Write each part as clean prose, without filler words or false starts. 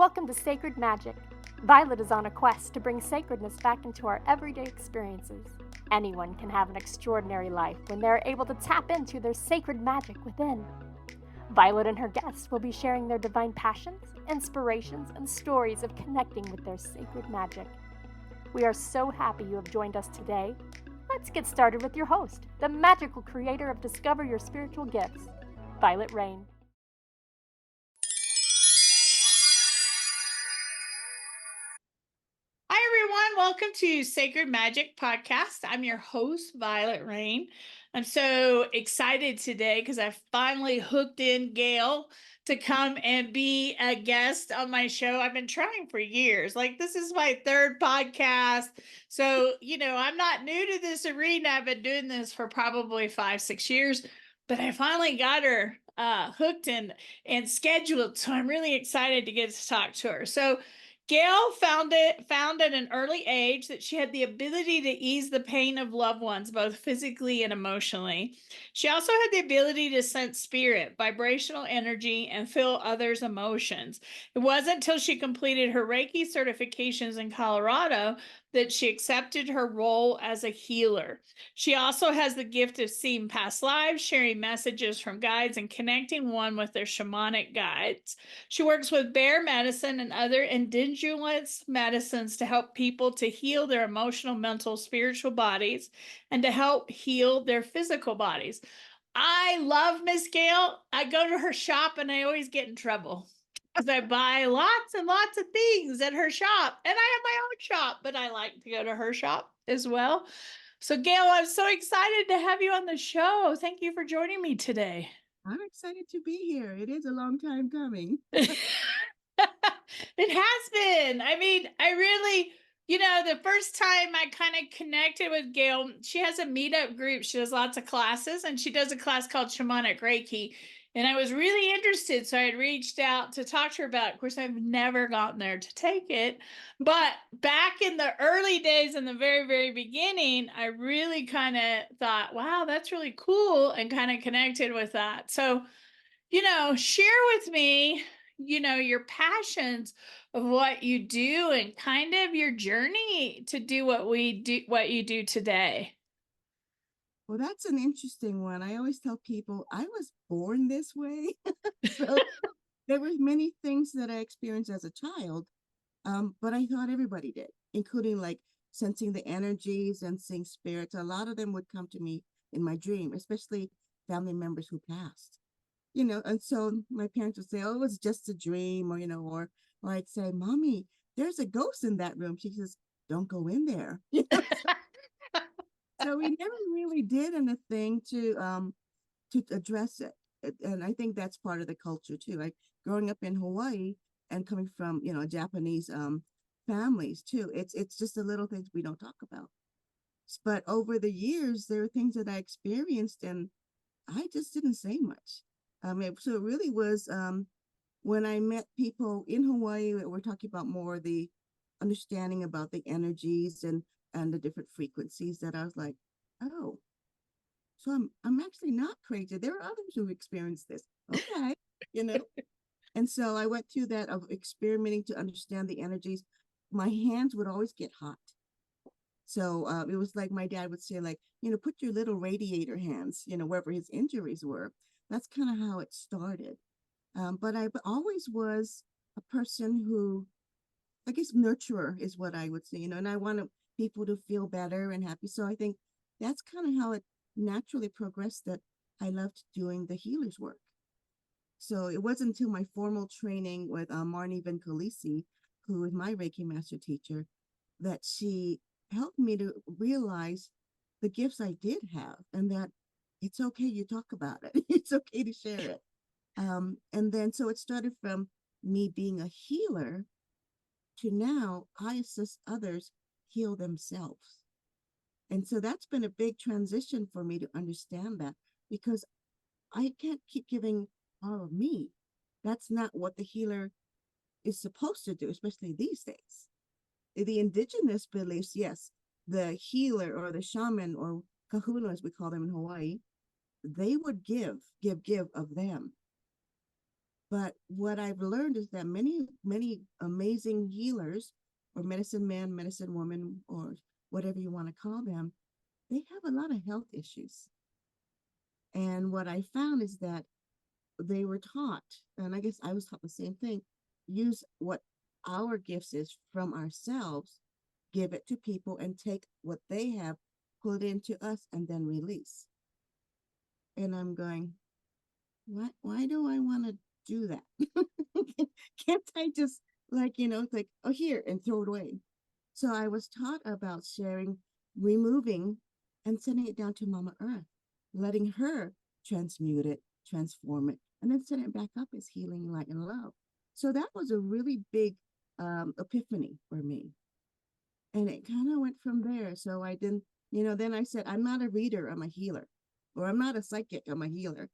Welcome to Sacred Magic. Violet is on a quest to bring sacredness back into our everyday experiences. Anyone can have an extraordinary life when they are able to tap into their sacred magic within. Violet and her guests will be sharing their divine passions, inspirations, and stories of connecting with their sacred magic. We are so happy you have joined us today. Let's get started with your host, the magical creator of Discover Your Spiritual Gifts, Violet Rayne. Hi, everyone. Welcome to Sacred Magic Podcast. I'm your host, Vialet Rayne. I'm so excited today because I finally hooked in Gayle to come and be a guest on my show. I've been trying for years. This is my third podcast. So, I'm not new to this arena. I've been doing this for probably 5-6 years, but I finally got her hooked and scheduled. So I'm really excited to get to talk to her. So Gayle found at an early age that she had the ability to ease the pain of loved ones, both physically and emotionally. She also had the ability to sense spirit, vibrational energy, and feel others' emotions. It wasn't until she completed her Reiki certifications in Colorado that she accepted her role as a healer. She also has the gift of seeing past lives, sharing messages from guides, and connecting one with their shamanic guides. She works with bear medicine and other indigenous medicines to help people to heal their emotional, mental, spiritual bodies and to help heal their physical bodies. I love Miss Gayle. I go to her shop and I always get in trouble because I buy lots and lots of things at her shop, and I have my own shop, but I like to go to her shop as well. So, Gayle, I'm so excited to have you on the show. Thank you for joining me today. I'm excited to be here. It is a long time coming. It has been. I mean, I really, the first time I kind of connected with Gayle, she has a meetup group. She does lots of classes, and she does a class called Shamanic Reiki. And I was really interested, so I had reached out to talk to her about it. Of course, I've never gotten there to take it. But back in the early days, in the very, very beginning, I really kind of thought, wow, that's really cool, and kind of connected with that. So, share with me, your passions of what you do and kind of your journey to do what you do today. Well, that's an interesting one. I always tell people I was born this way. So there were many things that I experienced as a child, but I thought everybody did, including like sensing the energies and seeing spirits. A lot of them would come to me in my dream, especially family members who passed. And so my parents would say, "Oh, it's just a dream," or I'd say, "Mommy, there's a ghost in that room." She says, "Don't go in there." So we never really did anything to address it. And I think that's part of the culture too. Like growing up in Hawaii and coming from, Japanese families too. It's just the little things we don't talk about. But over the years, there are things that I experienced and I just didn't say much. So it really was when I met people in Hawaii, we're talking about more the understanding about the energies and the different frequencies, that I was like, oh, so I'm actually not crazy. There are others who experience this. Okay, you know. And so I went through that of experimenting to understand the energies. My hands would always get hot. So it was like my dad would say, like, put your little radiator hands, wherever his injuries were. That's kind of how it started. But I always was a person who, I guess, nurturer is what I would say, and I wanted people to feel better and happy. So I think that's kind of how it naturally progressed, that I loved doing the healer's work. So it wasn't until my formal training with Marnie Vincolisi, who is my Reiki master teacher, that she helped me to realize the gifts I did have, and that it's okay you talk about it. It's okay to share it. And then so it started from me being a healer to now I assist others heal themselves. And so that's been a big transition for me to understand that, because I can't keep giving all of me. That's not what the healer is supposed to do, especially these days. The indigenous beliefs, yes, the healer or the shaman or kahuna, as we call them in Hawaii, they would give of them. But what I've learned is that many amazing healers, or medicine man, medicine woman, or whatever you want to call them, they have a lot of health issues. And what I found is that they were taught, and I guess I was taught the same thing, use what our gifts is from ourselves, give it to people, and take what they have, put into us, and then release. And I'm going, why do I want to do that? Can't I just, like, like, oh, here, and throw it away? So I was taught about sharing, removing, and sending it down to Mama Earth, letting her transmute it, transform it, and then send it back up as healing, light, and love. So that was a really big epiphany for me. And it kind of went from there. So I didn't, then I said, I'm not a reader, I'm a healer. Or I'm not a psychic, I'm a healer.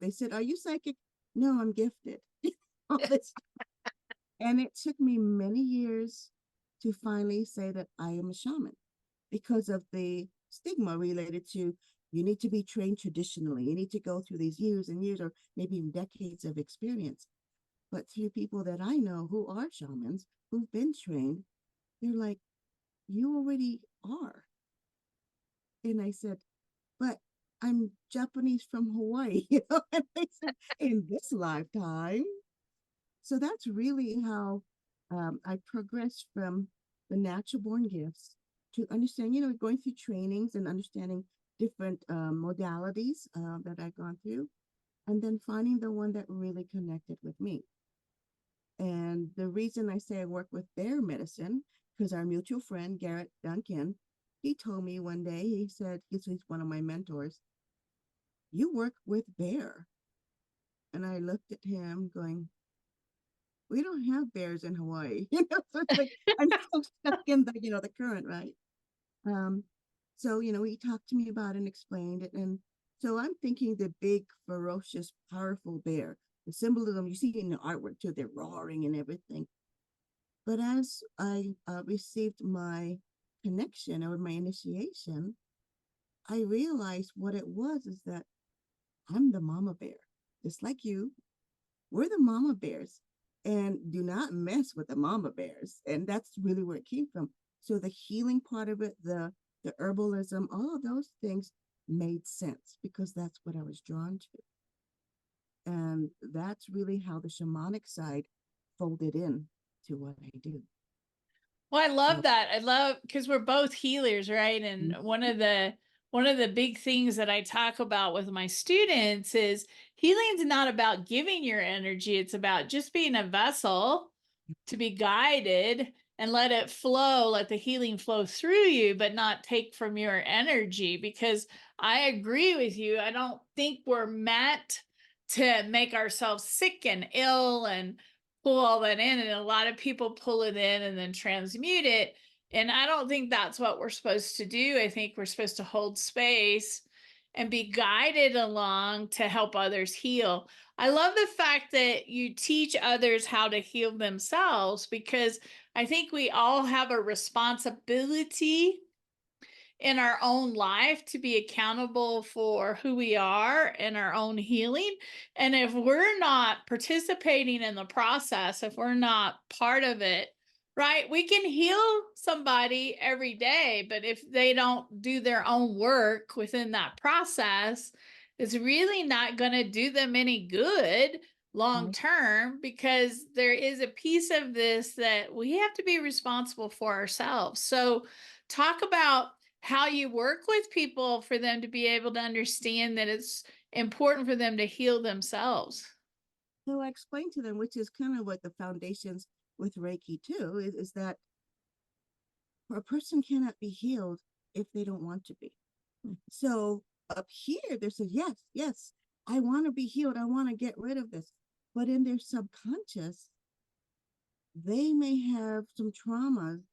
They said, are you psychic? No, I'm gifted. All this. And it took me many years to finally say that I am a shaman, because of the stigma related to, you need to be trained traditionally. You need to go through these years and years, or maybe even decades of experience. But through people that I know who are shamans, who've been trained, they're like, you already are. And I said, but I'm Japanese from Hawaii, and they said, in this lifetime. So that's really how I progressed from the natural born gifts to understand, going through trainings and understanding different modalities that I've gone through, and then finding the one that really connected with me. And the reason I say I work with bear medicine, because our mutual friend, Garrett Duncan, he told me one day, he said, he's one of my mentors, you work with bear. And I looked at him going, we don't have bears in Hawaii. So it's like, I'm so stuck in the current, right? Um, so, he talked to me about it and explained it. And so I'm thinking the big, ferocious, powerful bear, the symbolism you see in the artwork too, they're roaring and everything. But as I received my connection, or my initiation, I realized what it was is that I'm the mama bear, just like you. We're the mama bears, and do not mess with the mama bears. And that's really where it came from. So the healing part of it, the herbalism, all of those things made sense, because that's what I was drawn to. And that's really how the shamanic side folded in to what I do. Well, I love So, that. I love, because we're both healers, right? And one of the big things that I talk about with my students is healing's not about giving your energy. It's about just being a vessel to be guided and let it flow, let the healing flow through you, but not take from your energy. Because I agree with you. I don't think we're meant to make ourselves sick and ill and pull all that in. And a lot of people pull it in and then transmute it. And I don't think that's what we're supposed to do. I think we're supposed to hold space and be guided along to help others heal. I love the fact that you teach others how to heal themselves, because I think we all have a responsibility in our own life to be accountable for who we are and our own healing. And if we're not participating in the process, if we're not part of it, right, we can heal somebody every day, but if they don't do their own work within that process, it's really not going to do them any good long term, because there is a piece of this that we have to be responsible for ourselves. So talk about how you work with people for them to be able to understand that it's important for them to heal themselves. so I explained to them, which is kind of what the foundations with Reiki too, is that a person cannot be healed if they don't want to be. So up here, they said, yes, yes, I want to be healed. I want to get rid of this. But in their subconscious, they may have some traumas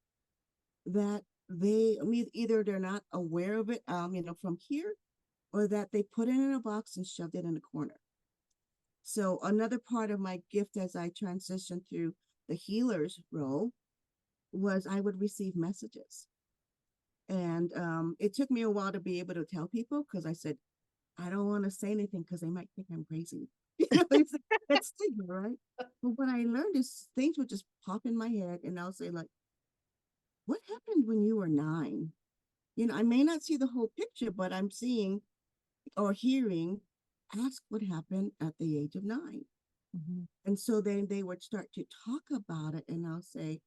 that either they're not aware of it, from here, or that they put it in a box and shoved it in a corner. So another part of my gift as I transitioned through the healer's role was I would receive messages. And it took me a while to be able to tell people, because I said, I don't want to say anything because they might think I'm crazy. It's like that stigma, right? But what I learned is things would just pop in my head, and I'll say like, "What happened when you were 9?" I may not see the whole picture, but I'm seeing or hearing. Ask what happened at the age of 9. And so then they would start to talk about it, and I'll say,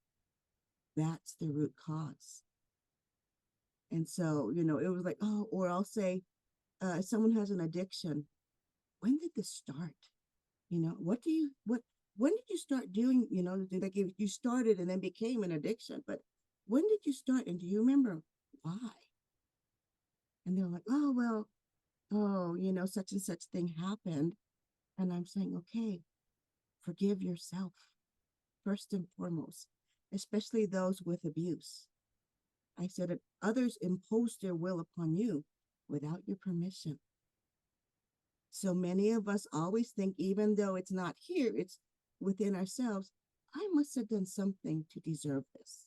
that's the root cause. And so, it was like, oh, or I'll say, someone has an addiction. When did this start? When did you start doing, like if you started and then became an addiction, but when did you start? And do you remember why? And they're like, oh, well, such and such thing happened. And I'm saying, okay, forgive yourself first and foremost, especially those with abuse. I said that others impose their will upon you without your permission. So many of us always think, even though it's not here, it's within ourselves, I must have done something to deserve this.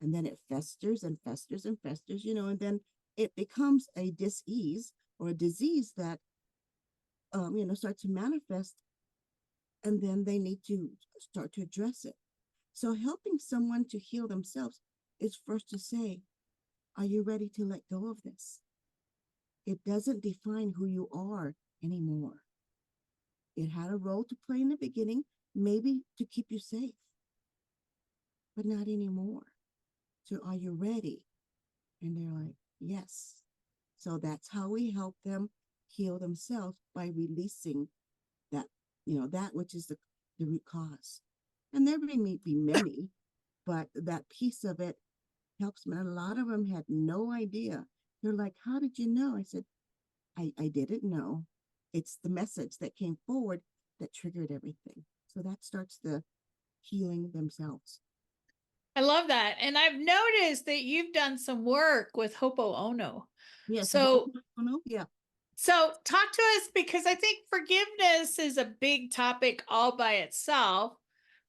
And then it festers and festers and festers, and then it becomes a dis-ease or a disease that, starts to manifest, and then they need to start to address it. So helping someone to heal themselves is first to say, are you ready to let go of this? It doesn't define who you are anymore. It had a role to play in the beginning, maybe to keep you safe, but not anymore. So are you ready? And they're like, yes. So that's how we help them heal themselves, by releasing that, that which is the root cause. And there may be many, but that piece of it helps me. And a lot of them had no idea. They're like, how did you know? I said, I didn't know. It's the message that came forward that triggered everything. So that starts the healing themselves. I love that. And I've noticed that you've done some work with Ho'oponopono. Yes. So, yeah. so talk to us, because I think forgiveness is a big topic all by itself,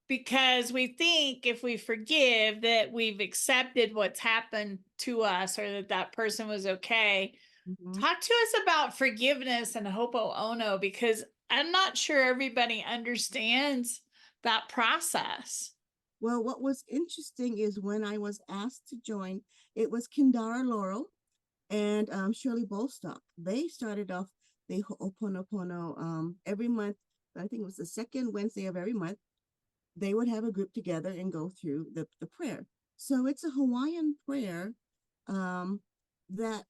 because we think if we forgive that we've accepted what's happened to us, or that that person was okay. Talk to us about forgiveness and Ho'oponopono, because I'm not sure everybody understands that process. Well, what was interesting is when I was asked to join, it was Kindara Laurel and Shirley Bolstock. They started off the Ho'oponopono every month. I think it was the second Wednesday of every month. They would have a group together and go through the prayer. So it's a Hawaiian prayer that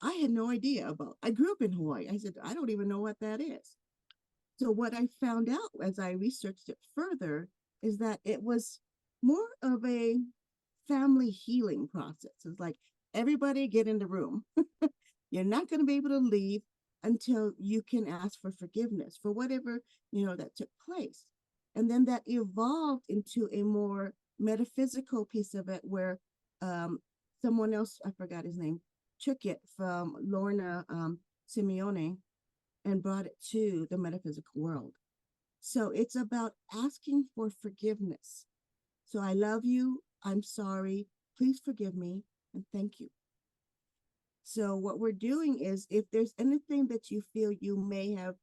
I had no idea about. I grew up in Hawaii. I said, I don't even know what that is. So what I found out as I researched it further is that it was more of a family healing process. It's like, everybody get in the room. You're not going to be able to leave until you can ask for forgiveness for whatever, that took place. And then that evolved into a more metaphysical piece of it where someone else, I forgot his name, took it from Lorna Simeone and brought it to the metaphysical world. So it's about asking for forgiveness. So I love you. I'm sorry. Please forgive me. And thank you. So what we're doing is, if there's anything that you feel you may have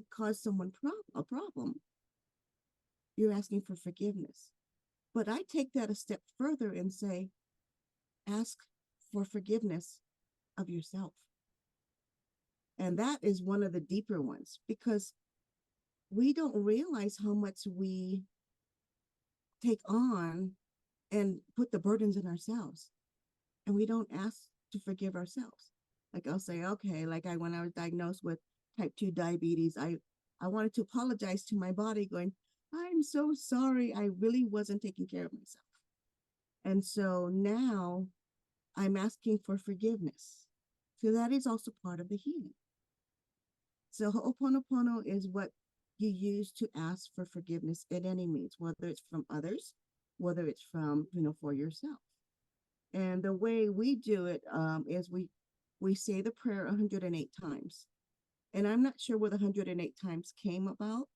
caused someone a problem, you're asking for forgiveness. But I take that a step further and say, ask for forgiveness of yourself. And that is one of the deeper ones, because we don't realize how much we take on and put the burdens in ourselves. And we don't ask to forgive ourselves. Like I'll say, okay, like when I was diagnosed with type 2 diabetes, I wanted to apologize to my body, going, I'm so sorry. I really wasn't taking care of myself. And so now I'm asking for forgiveness. So that is also part of the healing. So Ho'oponopono is what you use to ask for forgiveness at any means, whether it's from others, whether it's from, for yourself. And the way we do it is we say the prayer 108 times. And I'm not sure where the 108 times came about,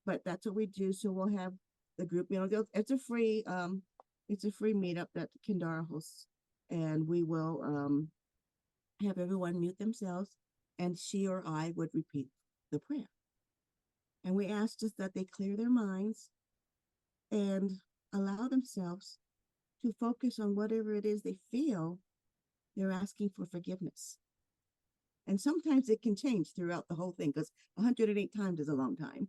but that's what we do. So we'll have the group, it's a free meetup that Kindara hosts, and we will have everyone mute themselves, and she or I would repeat the prayer. And we ask just that they clear their minds and allow themselves to focus on whatever it is they feel they're asking for forgiveness. And sometimes it can change throughout the whole thing because 108 times is a long time.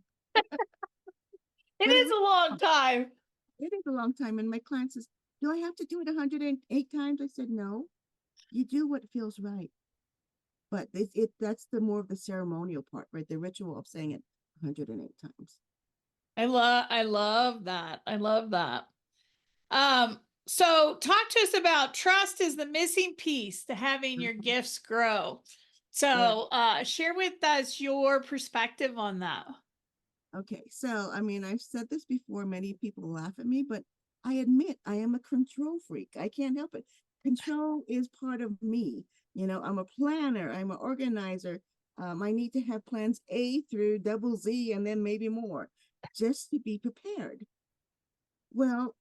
It is a long time. It is a long time. And my client says, do I have to do it 108 times? I said, no, you do what feels right. But that's the more of the ceremonial part, right? The ritual of saying it 108 times. I love that. I love that. So talk to us about trust is the missing piece to having your gifts grow. So share with us your perspective on that. Okay, so I mean, I've said this before, many people laugh at me, but I admit I am a control freak. I can't help it. Control is part of me. I'm a planner, I'm an organizer. I need to have plans A through double Z and then maybe more just to be prepared. Well,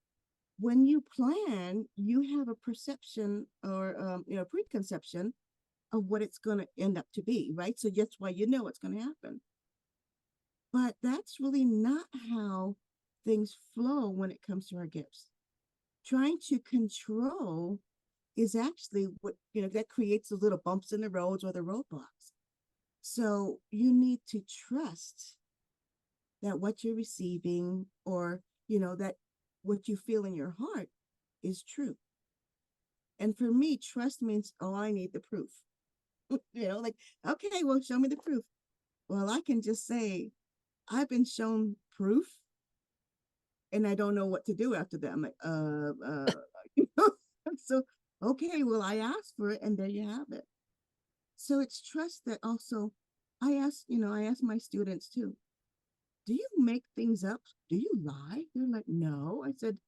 when you plan, you have a perception or preconception of what it's going to end up to be, right? So that's why you know it's going to happen. But that's really not how things flow when it comes to our gifts. Trying to control is actually what, that creates those little bumps in the roads or the roadblocks. So you need to trust that what you're receiving or, that what you feel in your heart is true. And for me, trust means, oh, I need the proof. Like, okay, well, show me the proof. Well, I can just say, I've been shown proof and I don't know what to do after that. I'm like, so, okay, well, I asked for it and there you have it. So it's trust that also I ask my students too, do you make things up? Do you lie? They're like, no. I said,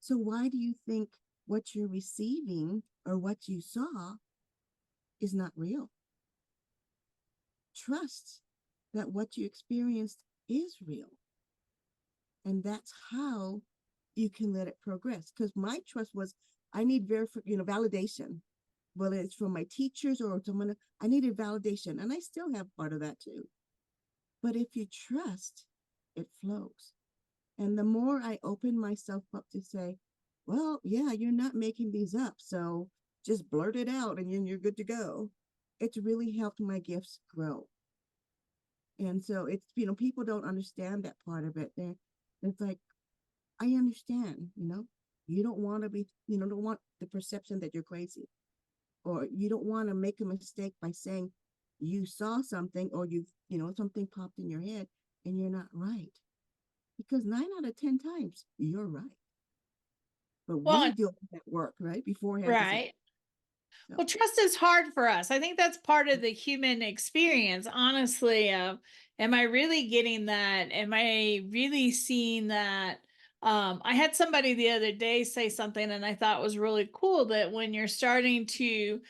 so why do you think what you're receiving or what you saw is not real? Trust that what you experienced is real. And that's how you can let it progress. Because my trust was, I need validation, whether it's from my teachers or someone. I needed validation, and I still have part of that too. But if you trust, it flows. And the more I open myself up to say, well, yeah, you're not making these up, so just blurt it out and you're good to go. It's really helped my gifts grow. And so it's, people don't understand that part of it. It's like, I understand, you don't want to be, don't want the perception that you're crazy, or you don't want to make a mistake by saying you saw something or something popped in your head and you're not right. Because 9 out of 10 times you're right. But we do that work, right? Beforehand. Right. Well, trust is hard for us. I think that's part of the human experience, honestly. Am I really getting that? Am I really seeing that? I had somebody the other day say something and I thought was really cool, that when you're starting to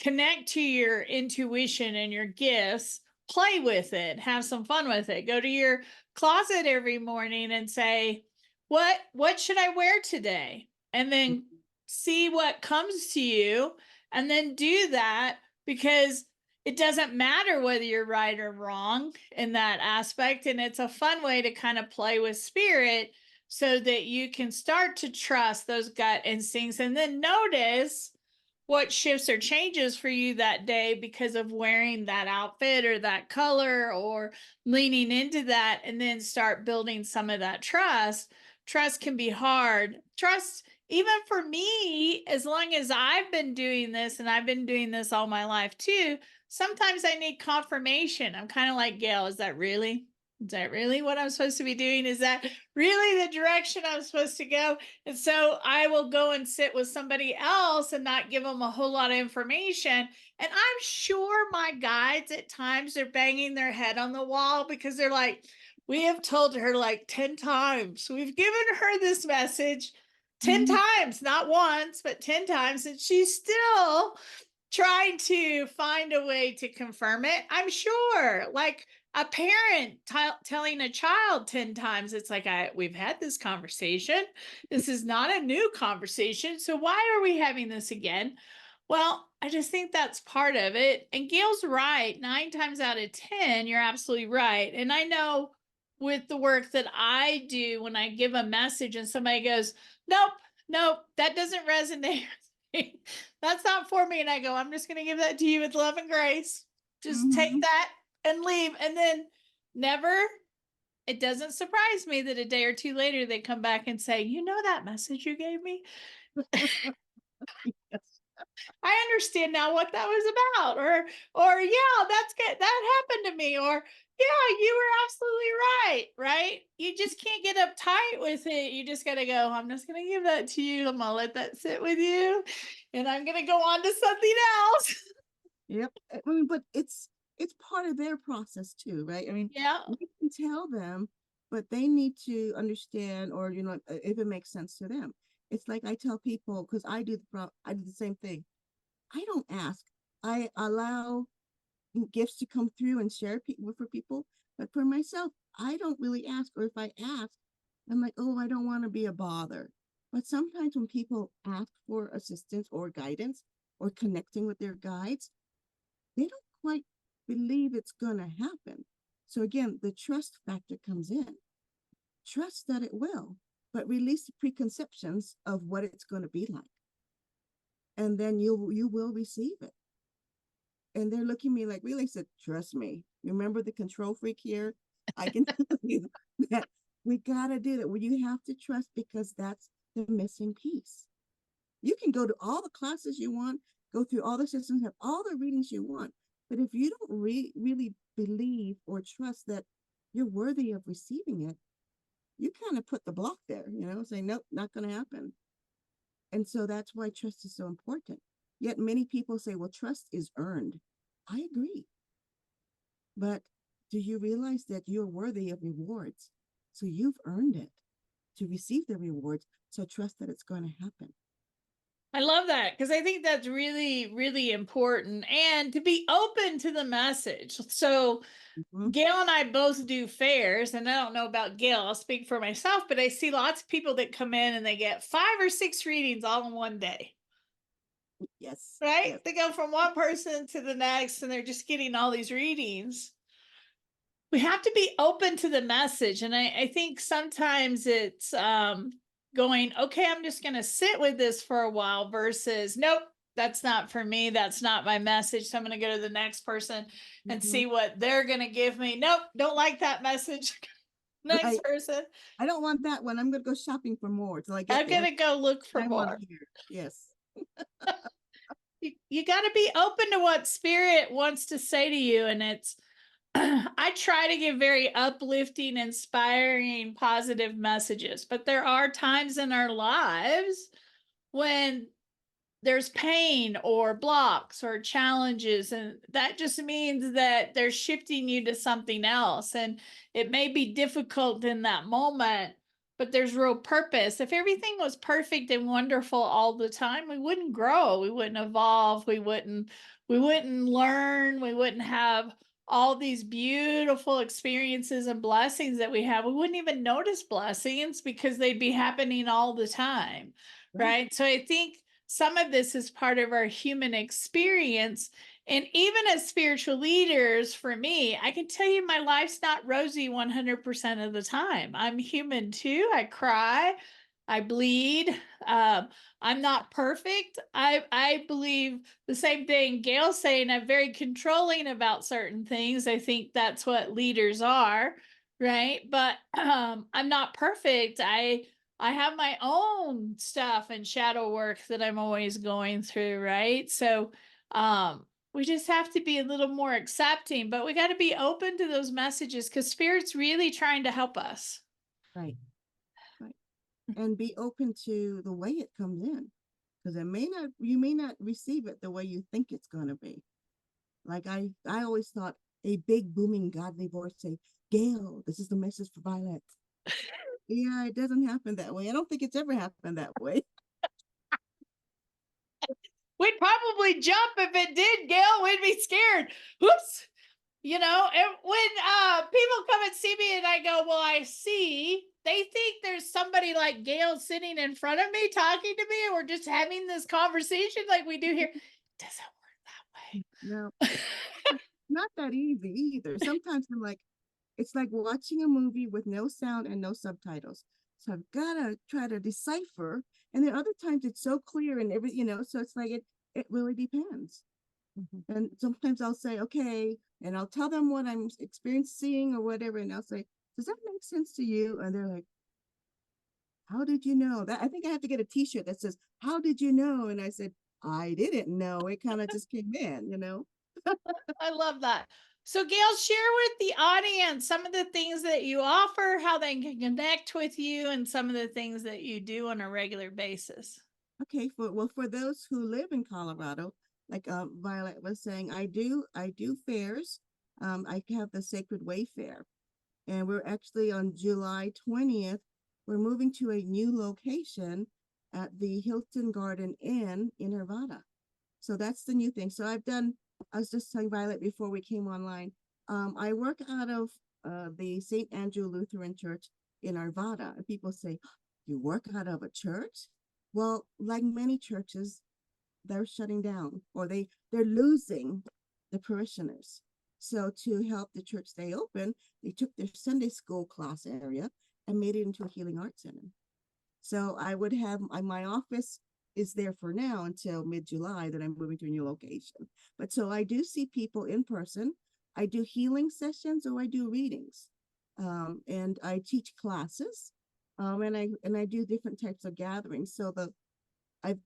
connect to your intuition and your gifts, play with it, have some fun with it. Go to your closet every morning and say, what should I wear today? And then see what comes to you. And then do that, because it doesn't matter whether you're right or wrong in that aspect. And it's a fun way to kind of play with spirit so that you can start to trust those gut instincts and then notice what shifts or changes for you that day because of wearing that outfit or that color or leaning into that, and then start building some of that trust. Trust can be hard. Trust, even for me, as long as I've been doing this, and I've been doing this all my life too, sometimes I need confirmation. I'm kind of like, Gayle, is that really what I'm supposed to be doing? Is that really the direction I'm supposed to go? And so I will go and sit with somebody else and not give them a whole lot of information. And I'm sure my guides at times are banging their head on the wall because they're like, we have told her like 10 times. We've given her this message 10 times, not once, but 10 times. And she's still trying to find a way to confirm it. I'm sure, like a parent telling a child 10 times, it's like, we've had this conversation. This is not a new conversation. So why are we having this again? Well, I just think that's part of it. And Gayle's right. 9 times out of 10, you're absolutely right. And I know with the work that I do, when I give a message and somebody goes, nope, nope, that doesn't resonate with me. That's not for me. And I go, I'm just going to give that to you with love and grace. Just take that and leave. And then never, it doesn't surprise me that a day or two later they come back and say, you know, that message you gave me? Yes. I understand now what that was about, or yeah, that's good. That happened to me, or yeah, you were absolutely right, right? You just can't get uptight with it. You just got to go, I'm just going to give that to you. I'm going to let that sit with you, and I'm going to go on to something else. Yep. I mean, but it's part of their process too, right? I mean, Yeah. we can tell them, but they need to understand, or if it makes sense to them. It's like I tell people, because I do the same thing. I don't ask. I allow gifts to come through and share for people, but for myself, I don't really ask. Or if I ask, I'm like, oh, I don't want to be a bother. But sometimes when people ask for assistance or guidance or connecting with their guides, they don't quite believe it's going to happen. So again, the trust factor comes in. Trust that it will, but release the preconceptions of what it's going to be like. And then you will receive it. And they're looking at me like, really? I said, trust me. Remember the control freak here? I can tell you that we got to do that. Well, you have to trust, because that's the missing piece. You can go to all the classes you want, go through all the systems, have all the readings you want. But if you don't really believe or trust that you're worthy of receiving it, you kind of put the block there, say, nope, not going to happen. And so that's why trust is so important. Yet many people say, well, trust is earned. I agree. But do you realize that you're worthy of rewards? So you've earned it to receive the rewards. So trust that it's going to happen. I love that, because I think that's really, really important, and to be open to the message. So Gayle and I both do fairs, and I don't know about Gayle, I'll speak for myself, but I see lots of people that come in and they get 5 or 6 readings all in one day. Yes. Right? Yes. They go from one person to the next and they're just getting all these readings. We have to be open to the message. And I think sometimes it's going, okay, I'm just going to sit with this for a while, versus, nope, that's not for me. That's not my message. So I'm going to go to the next person and see what they're going to give me. Nope, don't like that message. Next Right. person. I don't want that one. I'm going to go shopping for more till I get I'm there. going to go look for more. Yes. You got to be open to what spirit wants to say to you. And it's, I try to give very uplifting, inspiring, positive messages, but there are times in our lives when there's pain or blocks or challenges, and that just means that they're shifting you to something else. And it may be difficult in that moment, but there's real purpose. If everything was perfect and wonderful all the time, we wouldn't grow, we wouldn't evolve, we wouldn't learn, we wouldn't have all these beautiful experiences and blessings that we have. We wouldn't even notice blessings because they'd be happening all the time. Right? So I think some of this is part of our human experience. And even as spiritual leaders, for me, I can tell you my life's not rosy 100% of the time. I'm human too. I cry, I bleed. I'm not perfect. I believe the same thing Gayle's saying. I'm very controlling about certain things. I think that's what leaders are, right? But I'm not perfect. I have my own stuff and shadow work that I'm always going through, right? So we just have to be a little more accepting, but we got to be open to those messages, because spirit's really trying to help us. Right. And be open to the way it comes in, because you may not receive it the way you think it's going to be. Like I always thought a big booming godly voice say, Gayle, this is the message for Vialet. Yeah, it doesn't happen that way. I don't think it's ever happened that way. We'd probably jump if it did, Gayle. We'd be scared. Whoops. And when people come and see me and I go, well, I see, they think there's somebody like Gayle sitting in front of me talking to me, and we're just having this conversation like we do here. doesn't work No, that way. not that easy either. Sometimes I'm like, it's like watching a movie with no sound and no subtitles. So I've got to try to decipher. And then other times it's so clear and so it's like it really depends. And sometimes I'll say, okay, and I'll tell them what I'm experiencing or whatever. And I'll say, does that make sense to you? And they're like, how did you know that? I think I have to get a t-shirt that says, how did you know? And I said, I didn't know. It kind of just came in. I love that. So, Gayle, share with the audience some of the things that you offer, how they can connect with you, and some of the things that you do on a regular basis. Okay, for those who live in Colorado, like Violet was saying, I do fairs. I have the Sacred Way Fair, and we're actually on July 20th. We're moving to a new location at the Hilton Garden Inn in Arvada. So that's the new thing. So I was just telling Violet before we came online. I work out of the St. Andrew Lutheran Church in Arvada. And people say, you work out of a church? Well, like many churches, they're shutting down or they're losing the parishioners. So to help the church stay open, they took their Sunday school class area and made it into a healing arts center. So I would have my office is there for now until mid-July that I'm moving to a new location. But so I do see people in person. I do healing sessions or I do readings. And I teach classes. And I do different types of gatherings. So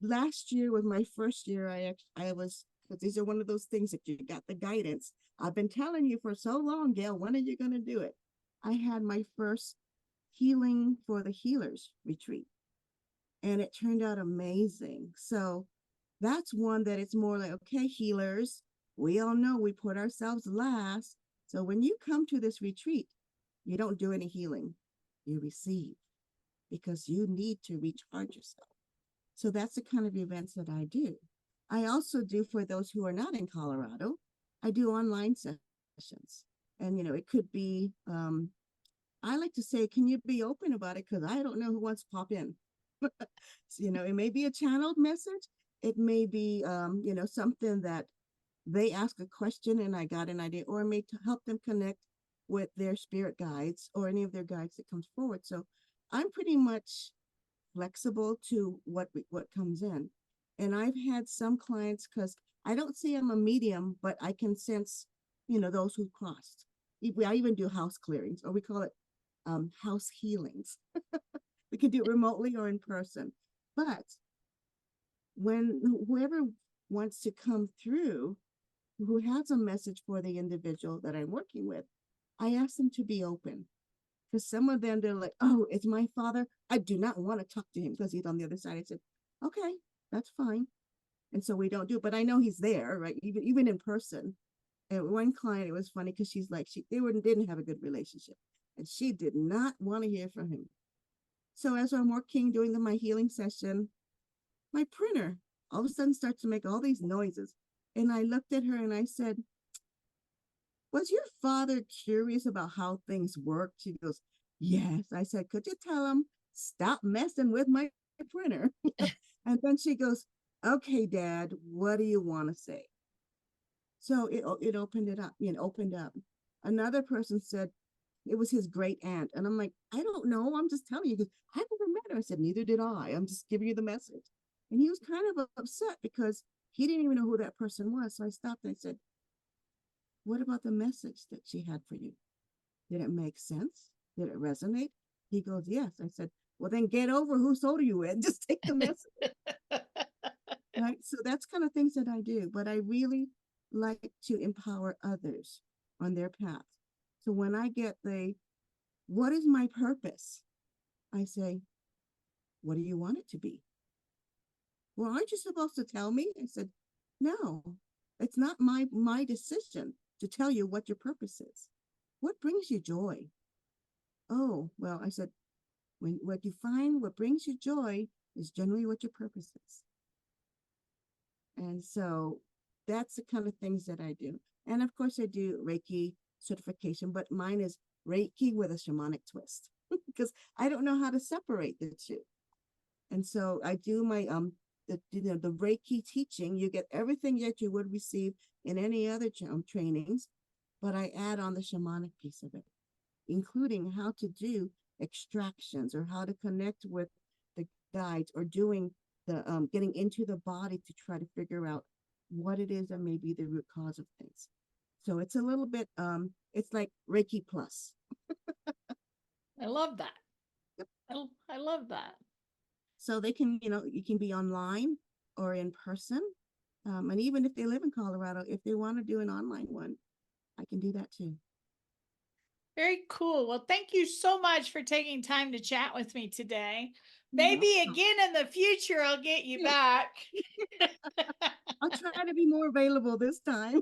last year was my first year. I was, because these are one of those things that you got the guidance. I've been telling you for so long, Gayle, when are you going to do it? I had my first healing for the healers retreat, and it turned out amazing. So that's one that it's more like, okay, healers, we all know we put ourselves last. So when you come to this retreat, you don't do any healing, you receive, because you need to recharge yourself. So that's the kind of events that I do. I also do, for those who are not in Colorado, I do online sessions. And, it could be, I like to say, can you be open about it? Because I don't know who wants to pop in. So, it may be a channeled message. It may be, something that they ask a question and I got an idea, or it may help them connect with their spirit guides or any of their guides that comes forward. So I'm pretty much flexible to what comes in. And I've had some clients, because I don't say I'm a medium, but I can sense, those who crossed. I even do house clearings, or we call it house healings. We can do it remotely or in person. But when whoever wants to come through, who has a message for the individual that I'm working with, I ask them to be open. Because some of them, they're like, oh, it's my father. I do not want to talk to him because he's on the other side. I said, okay, that's fine. And so we don't do it, but I know he's there, right? Even in person. And one client, it was funny because she's like, didn't have a good relationship, and she did not want to hear from him. So as I'm working, doing my healing session, my printer all of a sudden starts to make all these noises. And I looked at her and I said, was your father curious about how things work? She goes, yes. I said, could you tell him, stop messing with my printer? And then she goes, okay, Dad, what do you want to say? So it opened it up, opened up. Another person said it was his great aunt. And I'm like, I don't know. I'm just telling you, because I never met her. I said, neither did I. I'm just giving you the message. And he was kind of upset because he didn't even know who that person was. So I stopped and I said, what about the message that she had for you? Did it make sense? Did it resonate? He goes, yes. I said, well, then get over whose soul you in. Just take the message. Right. So that's kind of things that I do. But I really like to empower others on their path. So when I get what is my purpose? I say, what do you want it to be? Well, aren't you supposed to tell me? I said, no, it's not my decision to tell you what your purpose is. What brings you joy? Oh, well, I said, what you find, what brings you joy is generally what your purpose is. And so that's the kind of things that I do. And of course I do Reiki certification, but mine is Reiki with a shamanic twist because I don't know how to separate the two. And so I do my the Reiki teaching. You get everything that you would receive in any other trainings, but I add on the shamanic piece of it, including how to do extractions or how to connect with the guides or doing the getting into the body to try to figure out what it is that may be the root cause of things. So it's a little bit it's like Reiki plus. I love that. Yep. I love that. So they can, you can be online or in person. And even if they live in Colorado, if they want to do an online one, I can do that too. Very cool. Well, thank you so much for taking time to chat with me today. You're Maybe welcome. again in the future, I'll get you back. I'll try to be more available this time.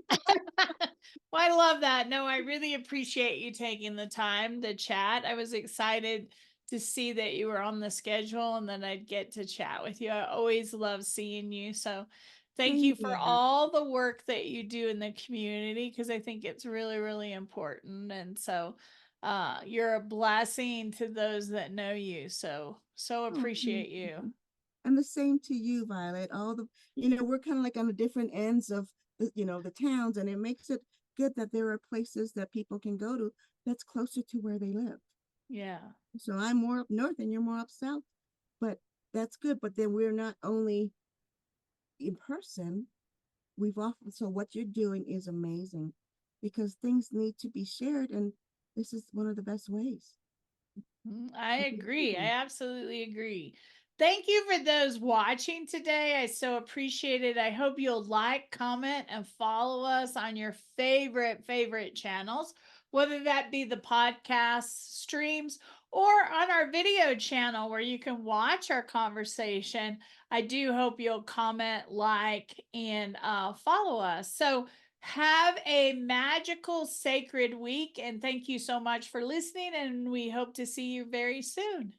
Well, I love that. No, I really appreciate you taking the time to chat. I was excited to see that you were on the schedule and that I'd get to chat with you. I always love seeing you. So thank Same you for here. all the work that you do in the community, because I think it's really, really important. And so you're a blessing to those that know you. So Oh, appreciate thank you. And the same to you, Violet. All the, we're kind of like on the different ends of the towns, and it makes it good that there are places that people can go to that's closer to where they live. Yeah. So I'm more up north and you're more up south, but that's good. But then we're not only in person, we've often, so what you're doing is amazing because things need to be shared, and this is one of the best ways. I I think agree. I absolutely agree. Thank you for those watching today. I so appreciate it. I hope you'll like, comment, and follow us on your favorite channels, whether that be the podcast streams or on our video channel where you can watch our conversation. I do hope you'll comment, like, and follow us. So have a magical, sacred week. And thank you so much for listening. And we hope to see you very soon.